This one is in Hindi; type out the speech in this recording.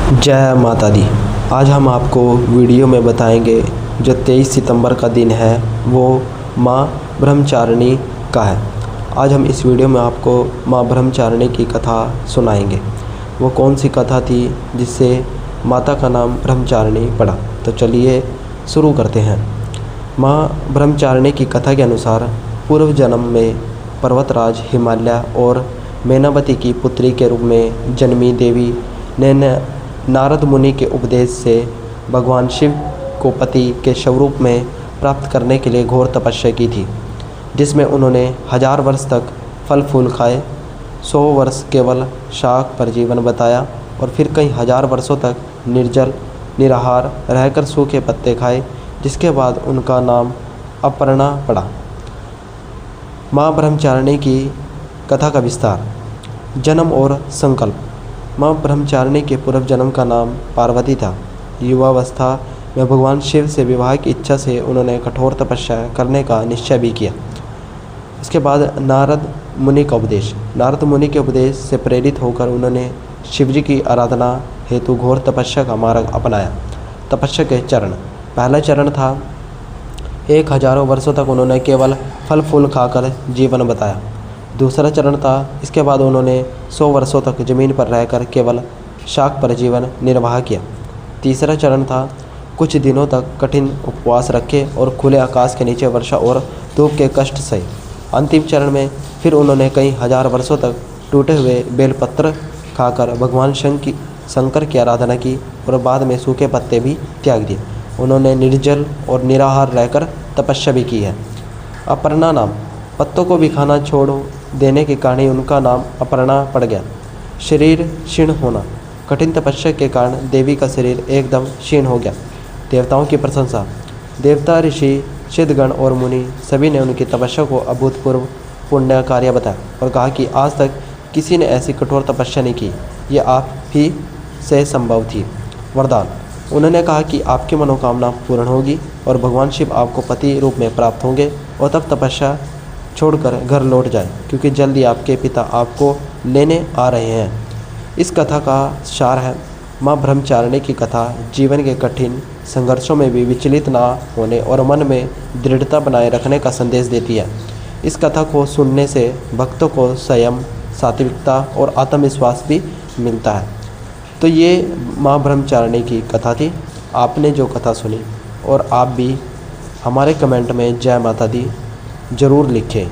जय माता दी। आज हम आपको वीडियो में बताएंगे जो 23 सितंबर का दिन है वो माँ ब्रह्मचारिणी का है। आज हम इस वीडियो में आपको माँ ब्रह्मचारिणी की कथा सुनाएंगे। वो कौन सी कथा थी जिससे माता का नाम ब्रह्मचारिणी पड़ा। तो चलिए शुरू करते हैं। माँ ब्रह्मचारिणी की कथा के अनुसार पूर्व जन्म में पर्वतराज हिमालय और मैनावती की पुत्री के रूप में जन्मी देवी ने नारद मुनि के उपदेश से भगवान शिव को पति के स्वरूप में प्राप्त करने के लिए घोर तपस्या की थी, जिसमें उन्होंने 1000 वर्ष तक फल फूल खाए, 100 वर्ष केवल शाक पर जीवन बताया और फिर कई 1000 वर्षों तक निर्जल निराहार रहकर सूखे पत्ते खाए, जिसके बाद उनका नाम अपर्णा पड़ा। माँ ब्रह्मचारिणी की कथा का विस्तार। जन्म और संकल्प। माँ ब्रह्मचारिणी के पूर्व जन्म का नाम पार्वती था। युवावस्था में भगवान शिव से विवाह की इच्छा से उन्होंने कठोर तपस्या करने का निश्चय भी किया। इसके बाद नारद मुनि का उपदेश। नारद मुनि के उपदेश से प्रेरित होकर उन्होंने शिवजी की आराधना हेतु घोर तपस्या का मार्ग अपनाया। तपस्या के चरण। पहला चरण था 1000 वर्षों तक उन्होंने केवल फल फूल खाकर जीवन बताया। दूसरा चरण था, इसके बाद उन्होंने 100 वर्षों तक ज़मीन पर रहकर केवल शाक पर जीवन निर्वाह किया। तीसरा चरण था, कुछ दिनों तक कठिन उपवास रखे और खुले आकाश के नीचे वर्षा और धूप के कष्ट सहे। अंतिम चरण में फिर उन्होंने कई 1000 वर्षों तक टूटे हुए बेलपत्र खाकर भगवान शंकर की आराधना की और बाद में सूखे पत्ते भी त्याग दिए। उन्होंने निर्जल और निराहार रहकर तपस्या भी की है। अपर्णा नाम। पत्तों को भी खाना छोड़ देने के कारण ही उनका नाम अपर्णा पड़ गया। शरीर क्षीण होना। कठिन तपस्या के कारण देवी का शरीर एकदम क्षीण हो गया। देवताओं की प्रशंसा। देवता, ऋषि, सिद्धगण और मुनि सभी ने उनकी तपस्या को अभूतपूर्व पुण्य कार्य बताया और कहा कि आज तक किसी ने ऐसी कठोर तपस्या नहीं की, ये आप ही से संभव थी। वरदान। उन्होंने कहा कि आपकी मनोकामना पूर्ण होगी और भगवान शिव आपको पति रूप में प्राप्त होंगे और तब तपस्या छोड़कर घर लौट जाए, क्योंकि जल्दी आपके पिता आपको लेने आ रहे हैं। इस कथा का सार है, माँ ब्रह्मचारिणी की कथा जीवन के कठिन संघर्षों में भी विचलित ना होने और मन में दृढ़ता बनाए रखने का संदेश देती है। इस कथा को सुनने से भक्तों को संयम, सात्विकता और आत्मविश्वास भी मिलता है। तो ये माँ ब्रह्मचारिणी की कथा थी। आपने जो कथा सुनी और आप भी हमारे कमेंट में जय माता दी ज़रूर लिखें।